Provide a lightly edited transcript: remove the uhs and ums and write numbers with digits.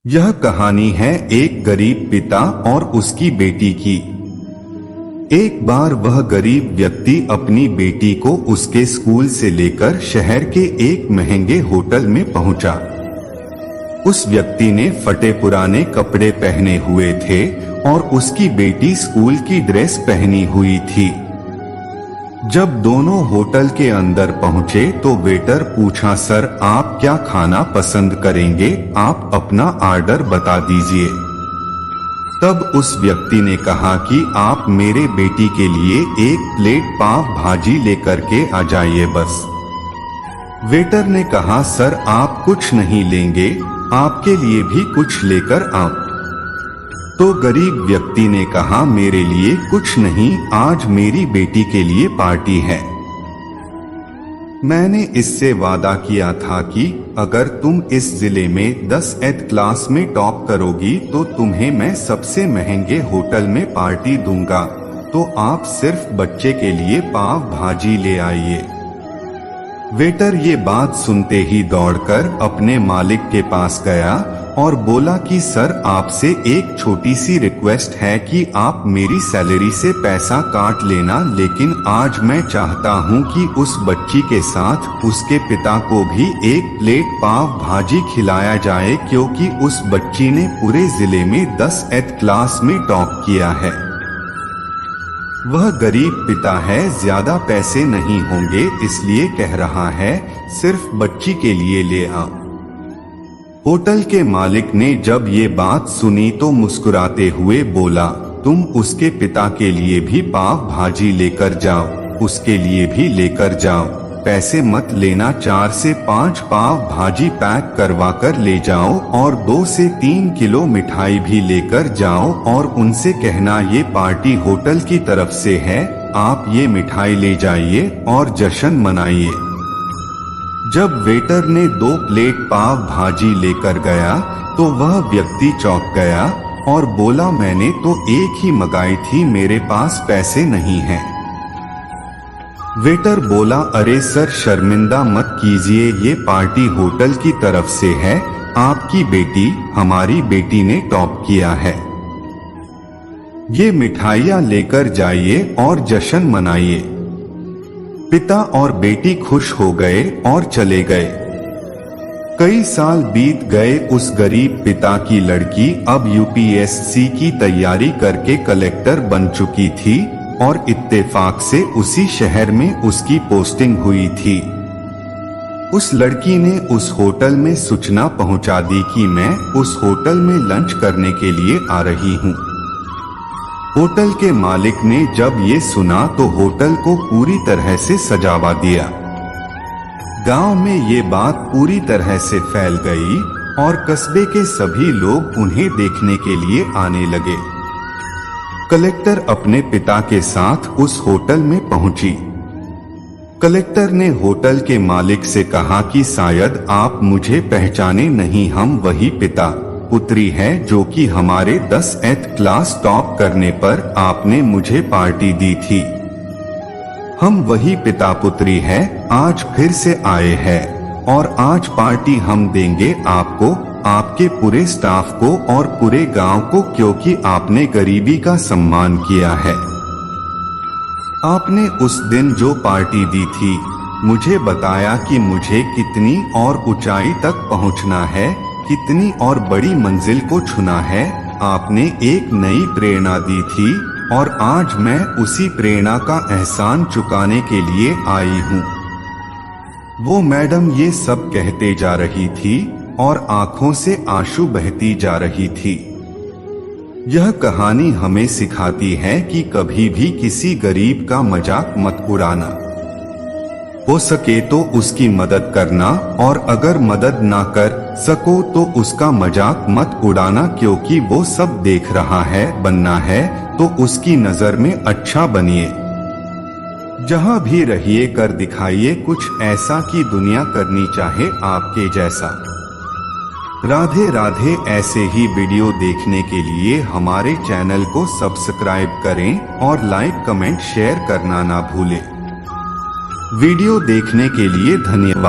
यह कहानी है एक गरीब पिता और उसकी बेटी की। एक बार वह गरीब व्यक्ति अपनी बेटी को उसके स्कूल से लेकर शहर के एक महंगे होटल में पहुंचा। उस व्यक्ति ने फटे पुराने कपड़े पहने हुए थे और उसकी बेटी स्कूल की ड्रेस पहनी हुई थी। जब दोनों होटल के अंदर पहुंचे तो वेटर पूछा, सर आप क्या खाना पसंद करेंगे, आप अपना ऑर्डर बता दीजिए। तब उस व्यक्ति ने कहा कि आप मेरे बेटी के लिए एक प्लेट पाव भाजी लेकर के आ जाइए बस। वेटर ने कहा, सर आप कुछ नहीं लेंगे, आपके लिए भी कुछ लेकर आओ। तो गरीब व्यक्ति ने कहा, मेरे लिए कुछ नहीं, आज मेरी बेटी के लिए पार्टी है। मैंने इससे वादा किया था कि अगर तुम इस जिले में 10th क्लास में टॉप करोगी तो तुम्हें मैं सबसे महंगे होटल में पार्टी दूंगा, तो आप सिर्फ बच्चे के लिए पाव भाजी ले आइए। वेटर ये बात सुनते ही दौड़कर अपने मालिक के पास गया और बोला कि सर आपसे एक छोटी सी रिक्वेस्ट है कि आप मेरी सैलरी से पैसा काट लेना, लेकिन आज मैं चाहता हूं कि उस बच्ची के साथ उसके पिता को भी एक प्लेट पाव भाजी खिलाया जाए, क्योंकि उस बच्ची ने पूरे जिले में 10th क्लास में टॉप किया है। वह गरीब पिता है, ज्यादा पैसे नहीं होंगे, इसलिए कह रहा है सिर्फ बच्ची के लिए ले आओ। होटल के मालिक ने जब ये बात सुनी तो मुस्कुराते हुए बोला, तुम उसके पिता के लिए भी पाव भाजी लेकर जाओ, उसके लिए भी लेकर जाओ, पैसे मत लेना, 4 से 5 पाव भाजी पैक करवा कर ले जाओ और 2 से 3 किलो मिठाई भी लेकर जाओ और उनसे कहना ये पार्टी होटल की तरफ से है, आप ये मिठाई ले जाइए और जश्न मनाइए। जब वेटर ने 2 प्लेट पाव भाजी लेकर गया तो वह व्यक्ति चौंक गया और बोला, मैंने तो एक ही मंगाई थी, मेरे पास पैसे नहीं हैं। वेटर बोला, अरे सर शर्मिंदा मत कीजिए, ये पार्टी होटल की तरफ से है, आपकी बेटी, हमारी बेटी ने टॉप किया है, ये मिठाइयाँ लेकर जाइए और जश्न मनाइए। पिता और बेटी खुश हो गए और चले गए। कई साल बीत गए। उस गरीब पिता की लड़की अब UPSC की तैयारी करके कलेक्टर बन चुकी थी और इत्तेफाक से उसी शहर में उसकी पोस्टिंग हुई थी। उस लड़की ने उस होटल में सूचना पहुंचा दी कि मैं उस होटल में लंच करने के लिए आ रही हूं। होटल के मालिक ने जब ये सुना तो होटल को पूरी तरह से सजावा दिया। गांव में ये बात पूरी तरह से फैल गई और कस्बे के सभी लोग उन्हें देखने के लिए आने लगे। कलेक्टर अपने पिता के साथ उस होटल में पहुंची। कलेक्टर ने होटल के मालिक से कहा कि शायद आप मुझे पहचाने नहीं, हम वही पिता पुत्री है जो कि हमारे 10th क्लास टॉप करने पर आपने मुझे पार्टी दी थी। हम वही पिता पुत्री है, आज फिर से आए हैं और आज पार्टी हम देंगे आपको, आपके पूरे स्टाफ को और पूरे गांव को, क्योंकि आपने गरीबी का सम्मान किया है। आपने उस दिन जो पार्टी दी थी, मुझे बताया कि मुझे कितनी और ऊंचाई तक पहुंचना है, कितनी और बड़ी मंजिल को छूना है। आपने एक नई प्रेरणा दी थी और आज मैं उसी प्रेरणा का एहसान चुकाने के लिए आई हूँ। वो मैडम ये सब कहते जा रही थी और आंखों से आंसू बहती जा रही थी। यह कहानी हमें सिखाती है कि कभी भी किसी गरीब का मजाक मत उड़ाना। हो सके तो उसकी मदद करना और अगर मदद ना कर सको तो उसका मजाक मत उड़ाना, क्योंकि वो सब देख रहा है। बनना है तो उसकी नजर में अच्छा बनिए। जहां भी रहिए कर दिखाइए कुछ ऐसा कि दुनिया करनी चाहे आपके जैसा। राधे राधे। ऐसे ही वीडियो देखने के लिए हमारे चैनल को सब्सक्राइब करें और लाइक कमेंट शेयर करना ना भूलें। वीडियो देखने के लिए धन्यवाद।